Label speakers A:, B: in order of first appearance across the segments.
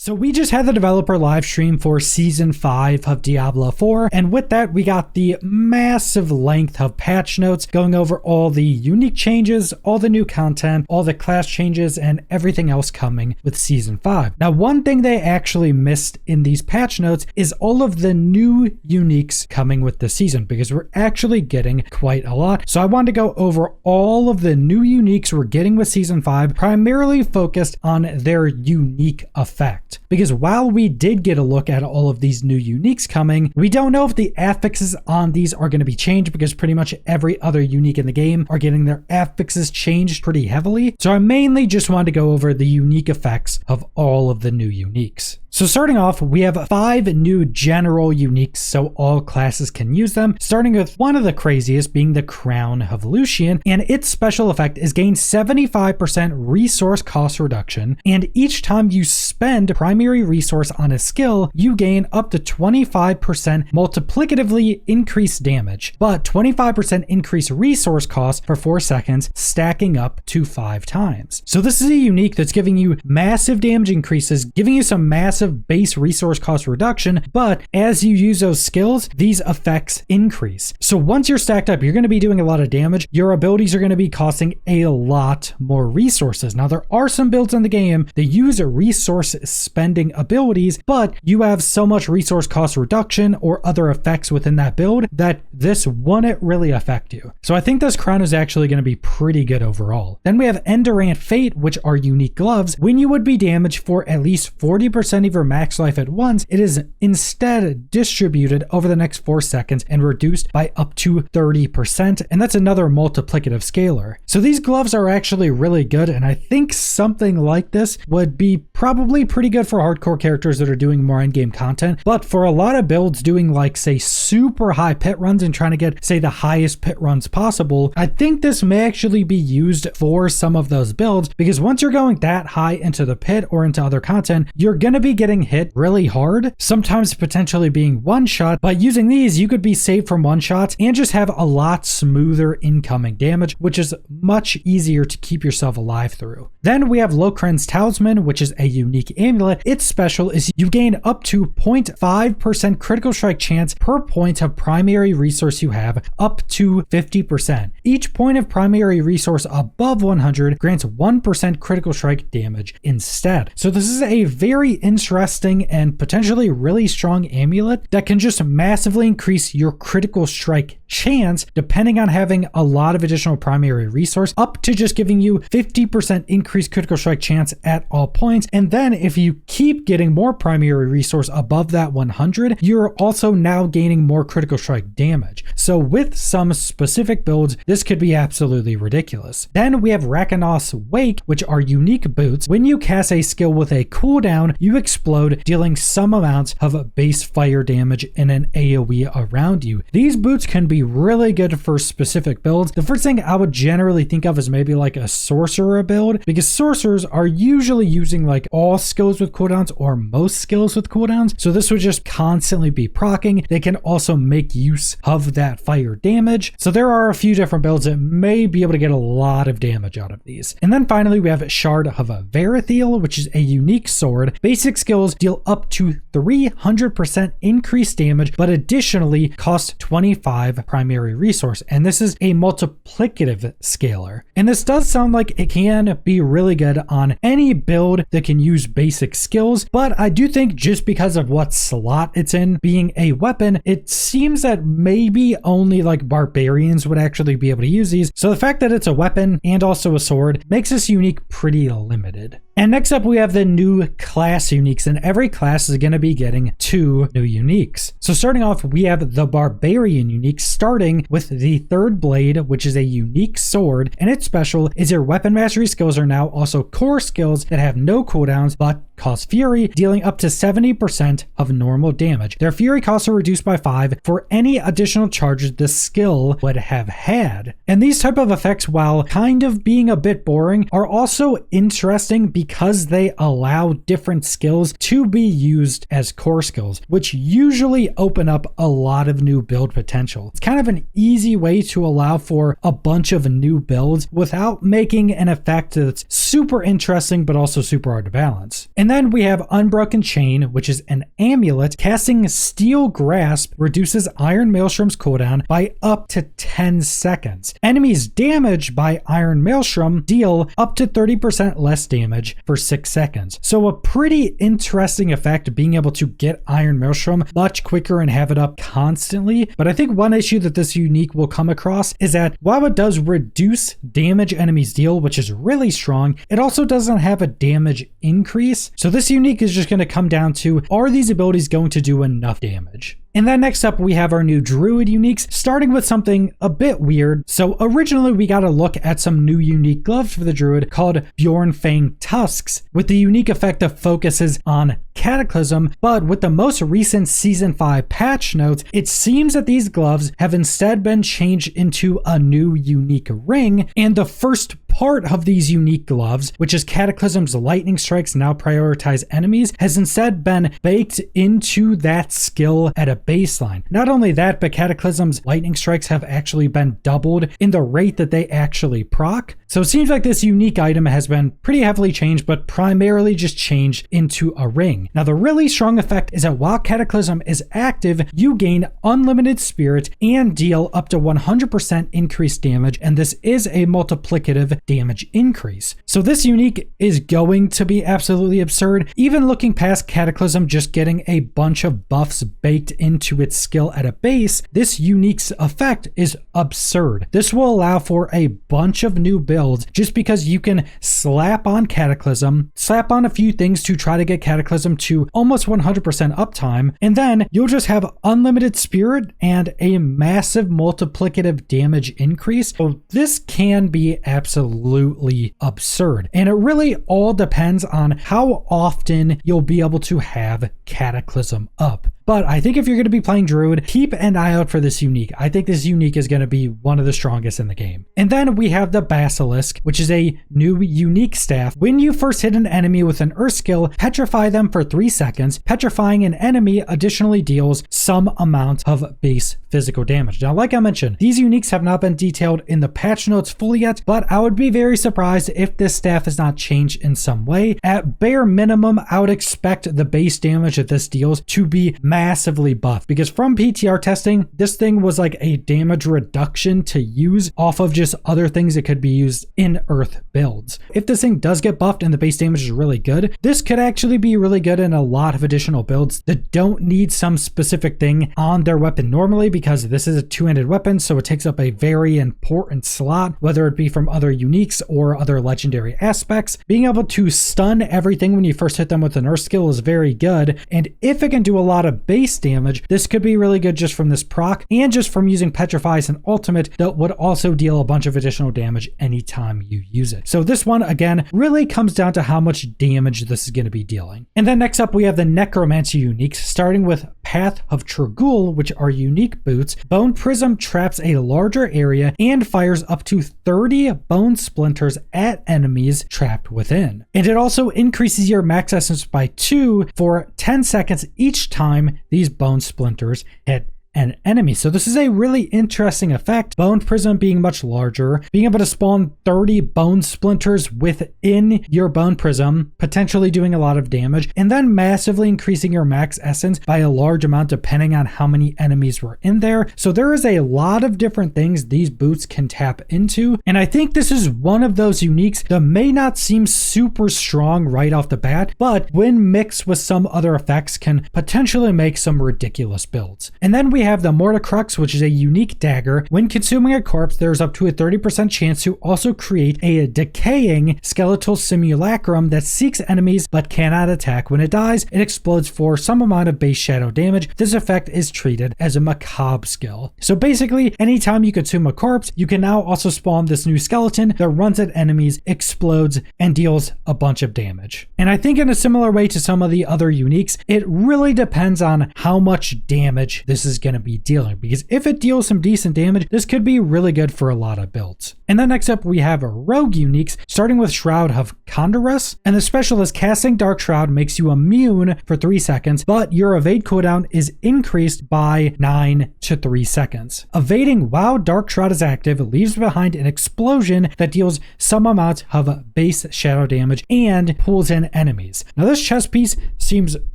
A: So we just had the developer live stream for Season 5 of Diablo 4, and with that we got the massive length of patch notes going over all the unique changes, all the new content, all the class changes, and everything else coming with Season 5. Now, one thing they actually missed in these patch notes is all of the new uniques coming with the season, because we're actually getting quite a lot. So I wanted to go over all of the new uniques we're getting with Season 5, primarily focused on their unique effect. Because while we did get a look at all of these new uniques coming, we don't know if the affixes on these are going to be changed, because pretty much every other unique in the game are getting their affixes changed pretty heavily. So I mainly just wanted to go over the unique effects of all of the new uniques. So starting off, we have 5 new general uniques so all classes can use them, starting with one of the craziest being the Crown of Lucian, and its special effect is gain 75% resource cost reduction, and each time you spend primary resource on a skill, you gain up to 25% multiplicatively increased damage, but 25% increased resource cost for 4 seconds, stacking up to 5 times. So this is a unique that's giving you massive damage increases, giving you some massive base resource cost reduction, but as you use those skills, these effects increase. So once you're stacked up, you're going to be doing a lot of damage. Your abilities are going to be costing a lot more resources. Now, there are some builds in the game that use resource spending abilities, but you have so much resource cost reduction or other effects within that build that this wouldn't really affect you. So I think this crown is actually going to be pretty good overall. Then we have Endurant Fate, which are unique gloves. When you would be damaged for at least 40% of your max life at once, it is instead distributed over the next 4 seconds and reduced by up to 30%, and that's another multiplicative scaler. So these gloves are actually really good, and I think something like this would be probably pretty good for hardcore characters that are doing more in-game content, but for a lot of builds doing like, say, super high pit runs and trying to get, say, the highest pit runs possible, I think this may actually be used for some of those builds, because once you're going that high into the pit or into other content, you're going to be getting hit really hard, sometimes potentially being one shot, but using these you could be saved from one shots and just have a lot smoother incoming damage, which is much easier to keep yourself alive through. Then we have Lokren's Talisman, which is a unique amulet. Its special is you gain up to 0.5% critical strike chance per point of primary resource you have, up to 50%. Each point of primary resource above 100 grants 1% critical strike damage instead. So this is a very interesting and potentially really strong amulet that can just massively increase your critical strike chance, depending on having a lot of additional primary resource, up to just giving you 50% increased critical strike chance at all points. And then if you keep getting more primary resource above that 100, you're also now gaining more critical strike damage. So with some specific builds, this could be absolutely ridiculous. Then we have Rakanos Wake, which are unique boots. When you cast a skill with a cooldown, you explode, dealing some amounts of base fire damage in an AoE around you. These boots can be really good for specific builds. The first thing I would generally think of is maybe like a Sorcerer build, because Sorcerers are usually using like all skills with cooldowns or most skills with cooldowns. So this would just constantly be proccing. They can also make use of that fire damage. So there are a few different builds that may be able to get a lot of damage out of these. And then finally, we have Shard of Verithiel, which is a unique sword. Basic skills deal up to 300% increased damage, but additionally cost 25 primary resource. And this is a multiplicative scaler. And this does sound like it can be really good on any build that can use basic skills, but I do think just because of what slot it's in, being a weapon, it seems that maybe only like barbarians would actually be able to use these. So the fact that it's a weapon and also a sword makes this unique pretty limited. And next up, we have the new class uniques, and every class is going to be getting 2 new uniques. So starting off, we have the Barbarian unique, starting with the Third Blade, which is a unique sword, and its special is your weapon mastery skills are now also core skills that have no cooldowns but cause fury, dealing up to 70% of normal damage. Their fury costs are reduced by 5 for any additional charges the skill would have had. And these type of effects, while kind of being a bit boring, are also interesting because they allow different skills to be used as core skills, which usually open up a lot of new build potential. It's kind of an easy way to allow for a bunch of new builds without making an effect that's super interesting but also super hard to balance. And then we have Unbroken Chain, which is an amulet. Casting Steel Grasp reduces Iron Maelstrom's cooldown by up to 10 seconds. Enemies damaged by Iron Maelstrom deal up to 30% less damage for 6 seconds. So a pretty interesting effect, being able to get Iron Maelstrom much quicker and have it up constantly. But I think one issue that this unique will come across is that while it does reduce damage enemies deal, which is really strong, it also doesn't have a damage increase. So this unique is just going to come down to, are these abilities going to do enough damage? And then next up, we have our new Druid uniques, starting with something a bit weird. So originally we got a look at some new unique gloves for the Druid called Bjornfang Tusks, with the unique effect that focuses on Cataclysm. But with the most recent Season 5 patch notes, it seems that these gloves have instead been changed into a new unique ring. And the first part of these unique gloves, which is Cataclysm's lightning strikes now prioritize enemies, has instead been baked into that skill at a baseline. Not only that, but Cataclysm's lightning strikes have actually been doubled in the rate that they actually proc. So it seems like this unique item has been pretty heavily changed, but primarily just changed into a ring. Now the really strong effect is that while Cataclysm is active, you gain unlimited spirit and deal up to 100% increased damage, and this is a multiplicative damage increase. So this unique is going to be absolutely absurd. Even looking past Cataclysm just getting a bunch of buffs baked into its skill at a base, this unique's effect is absurd. This will allow for a bunch of new builds just because you can slap on Cataclysm, slap on a few things to try to get Cataclysm to almost 100% uptime, and then you'll just have unlimited spirit and a massive multiplicative damage increase. So this can be absolutely absurd. And it really all depends on how often you'll be able to have Cataclysm up. But I think if you're going to be playing Druid, keep an eye out for this unique. I think this unique is going to be one of the strongest in the game. And then we have the Basilisk, which is a new unique staff. When you first hit an enemy with an Earth skill, petrify them for 3 seconds. Petrifying an enemy additionally deals some amount of base physical damage. Now, like I mentioned, these uniques have not been detailed in the patch notes fully yet, but I would be very surprised if this staff is not changed in some way. At bare minimum, I would expect the base damage that this deals to be massively buffed, because from PTR testing, this thing was like a damage reduction to use off of just other things that could be used in Earth builds. If this thing does get buffed and the base damage is really good, this could actually be really good in a lot of additional builds that don't need some specific thing on their weapon normally, because this is a two-handed weapon, so it takes up a very important slot, whether it be from other uniques or other legendary aspects. Being able to stun everything when you first hit them with an Earth skill is very good, and if it can do a lot of base damage, this could be really good just from this proc and just from using Petrify as an ultimate that would also deal a bunch of additional damage anytime you use it. So this one, again, really comes down to how much damage this is going to be dealing. And then next up, we have the Necromancer uniques, starting with Path of Tragul, which are unique boots. Bone Prism traps a larger area and fires up to 30 bone splinters at enemies trapped within. And it also increases your max essence by 2 for 10 seconds each time these bone splinters hit an enemy. So this is a really interesting effect. Bone Prism being much larger, being able to spawn 30 bone splinters within your Bone Prism, potentially doing a lot of damage, and then massively increasing your max essence by a large amount depending on how many enemies were in there. So there is a lot of different things these boots can tap into, and I think this is one of those uniques that may not seem super strong right off the bat, but when mixed with some other effects can potentially make some ridiculous builds. And then we have the Morticrux, which is a unique dagger. When consuming a corpse, there's up to a 30% chance to also create a decaying skeletal simulacrum that seeks enemies but cannot attack. When it dies, it explodes for some amount of base shadow damage. This effect is treated as a macabre skill. So basically, anytime you consume a corpse, you can now also spawn this new skeleton that runs at enemies, explodes, and deals a bunch of damage. And I think in a similar way to some of the other uniques, it really depends on how much damage this is going going to be dealing, because if it deals some decent damage, this could be really good for a lot of builds. And then next up we have rogue uniques, starting with Shroud of Condorus, and the special is casting Dark Shroud makes you immune for 3 seconds, but your evade cooldown is increased by 9 to 3 seconds. Evading while Dark Shroud is active leaves behind an explosion that deals some amount of base shadow damage and pulls in enemies. Now this chest piece seems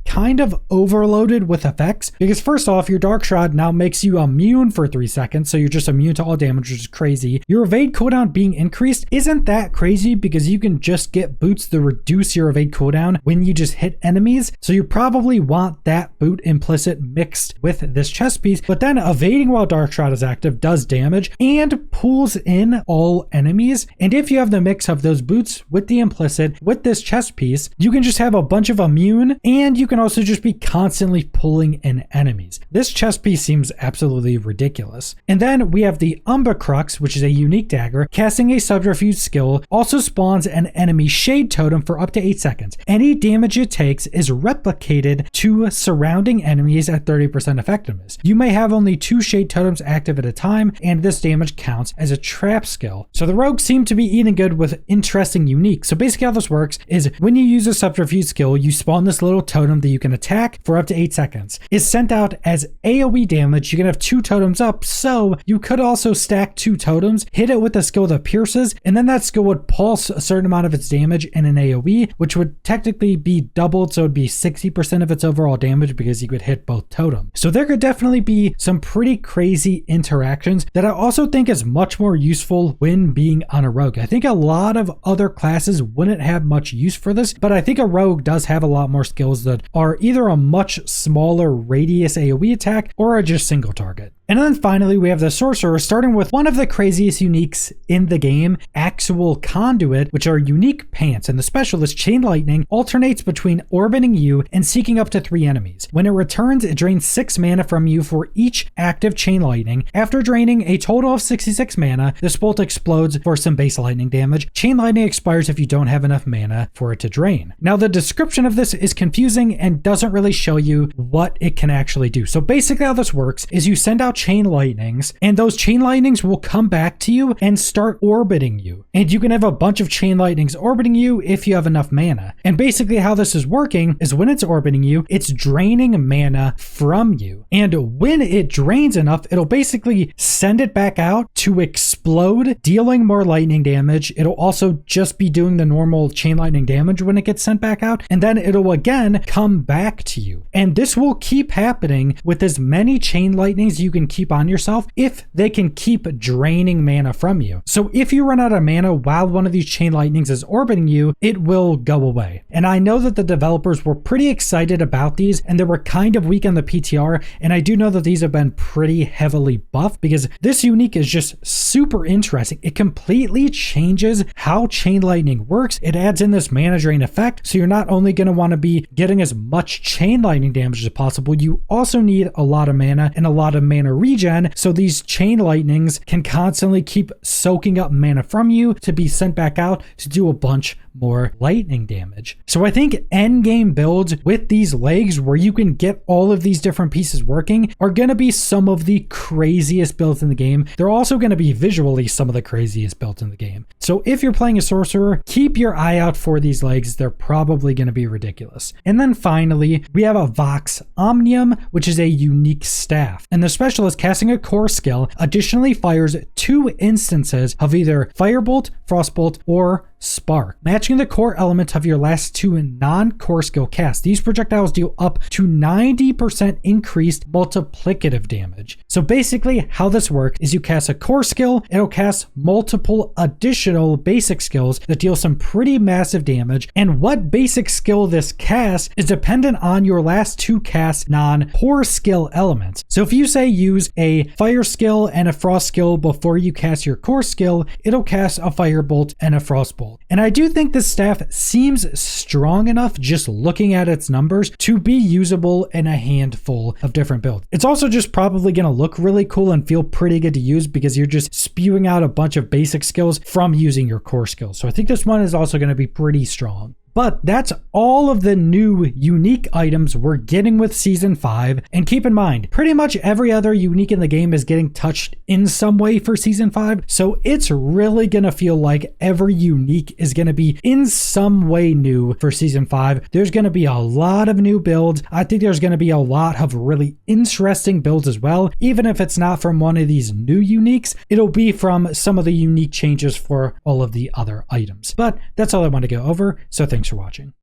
A: kind of overloaded with effects, because first off, your Dark Shroud now makes you immune for 3 seconds, so you're just immune to all damage, which is crazy. Your evade cooldown being increased isn't that crazy, because you can just get boots that reduce your evade cooldown when you just hit enemies, so you probably want that boot implicit mixed with this chest piece. But then evading while Dark Shroud is active does damage and pulls in all enemies, and if you have the mix of those boots with the implicit with this chest piece, you can just have a bunch of immune, and you can also just be constantly pulling in enemies. This chest piece seems absolutely ridiculous. And then we have the Umbra Crux, which is a unique dagger. Casting a subterfuge skill also spawns an enemy shade totem for up to 8 seconds. Any damage it takes is replicated to surrounding enemies at 30% effectiveness. You may have only 2 shade totems active at a time, and this damage counts as a trap skill. So the rogues seem to be eating good with interesting unique. So basically how this works is when you use a subterfuge skill, you spawn this little totem that you can attack for up to 8 seconds. It's sent out as AoE damage. You can have 2 totems up, so you could also stack 2 totems, hit it with a skill that pierces, and then that skill would pulse a certain amount of its damage in an AoE, which would technically be doubled, so it'd be 60% of its overall damage because you could hit both totems. So there could definitely be some pretty crazy interactions that I also think is much more useful when being on a rogue. I think a lot of other classes wouldn't have much use for this, but I think a rogue does have a lot more skills that are either a much smaller radius AoE attack or are just single target. And then finally, we have the Sorcerer, starting with one of the craziest uniques in the game, Actual Conduit, which are unique pants, and the special is Chain Lightning, alternates between orbiting you and seeking up to 3 enemies. When it returns, it drains 6 mana from you for each active Chain Lightning. After draining a total of 66 mana, this bolt explodes for some base lightning damage. Chain Lightning expires if you don't have enough mana for it to drain. Now, the description of this is confusing and doesn't really show you what it can actually do. So basically how this works is you send out chain lightnings, and those chain lightnings will come back to you and start orbiting you. And you can have a bunch of chain lightnings orbiting you if you have enough mana. And basically how this is working is when it's orbiting you, it's draining mana from you. And when it drains enough, it'll basically send it back out to explode, dealing more lightning damage. It'll also just be doing the normal chain lightning damage when it gets sent back out, and then it'll again come back to you. And this will keep happening with as many chain lightnings you can keep on yourself if they can keep draining mana from you. So if you run out of mana while one of these chain lightnings is orbiting you, it will go away. And I know that the developers were pretty excited about these, and they were kind of weak on the PTR, and I do know that these have been pretty heavily buffed because this unique is just super interesting. It completely changes how chain lightning works. It adds in this mana drain effect, so you're not only going to want to be getting as much chain lightning damage as possible, you also need a lot of mana and a lot of mana regen, so these chain lightnings can constantly keep soaking up mana from you to be sent back out to do a bunch more lightning damage. So I think end game builds with these legs where you can get all of these different pieces working are going to be some of the craziest builds in the game. They're also going to be visually some of the craziest builds in the game. So if you're playing a sorcerer, keep your eye out for these legs. They're probably going to be ridiculous. And then finally, we have a Vox Omnium, which is a unique staff. And the special is casting a core skill, additionally fires 2 instances of either Firebolt, Frostbolt, or Spark, matching the core element of your last 2 non-core skill casts. These projectiles deal up to 90% increased multiplicative damage. So basically how this works is you cast a core skill, it'll cast multiple additional basic skills that deal some pretty massive damage, and what basic skill this casts is dependent on your last 2 cast non-core skill elements. So if you say use a fire skill and a frost skill before you cast your core skill, it'll cast a firebolt and a frostbolt. And I do think this staff seems strong enough just looking at its numbers to be usable in a handful of different builds. It's also just probably going to look really cool and feel pretty good to use because you're just spewing out a bunch of basic skills from using your core skills. So I think this one is also going to be pretty strong. But that's all of the new unique items we're getting with Season 5. And keep in mind, pretty much every other unique in the game is getting touched in some way for Season 5. So it's really going to feel like every unique is going to be in some way new for Season 5. There's going to be a lot of new builds. I think there's going to be a lot of really interesting builds as well. Even if it's not from one of these new uniques, it'll be from some of the unique changes for all of the other items. But that's all I want to go over. So thanks for watching.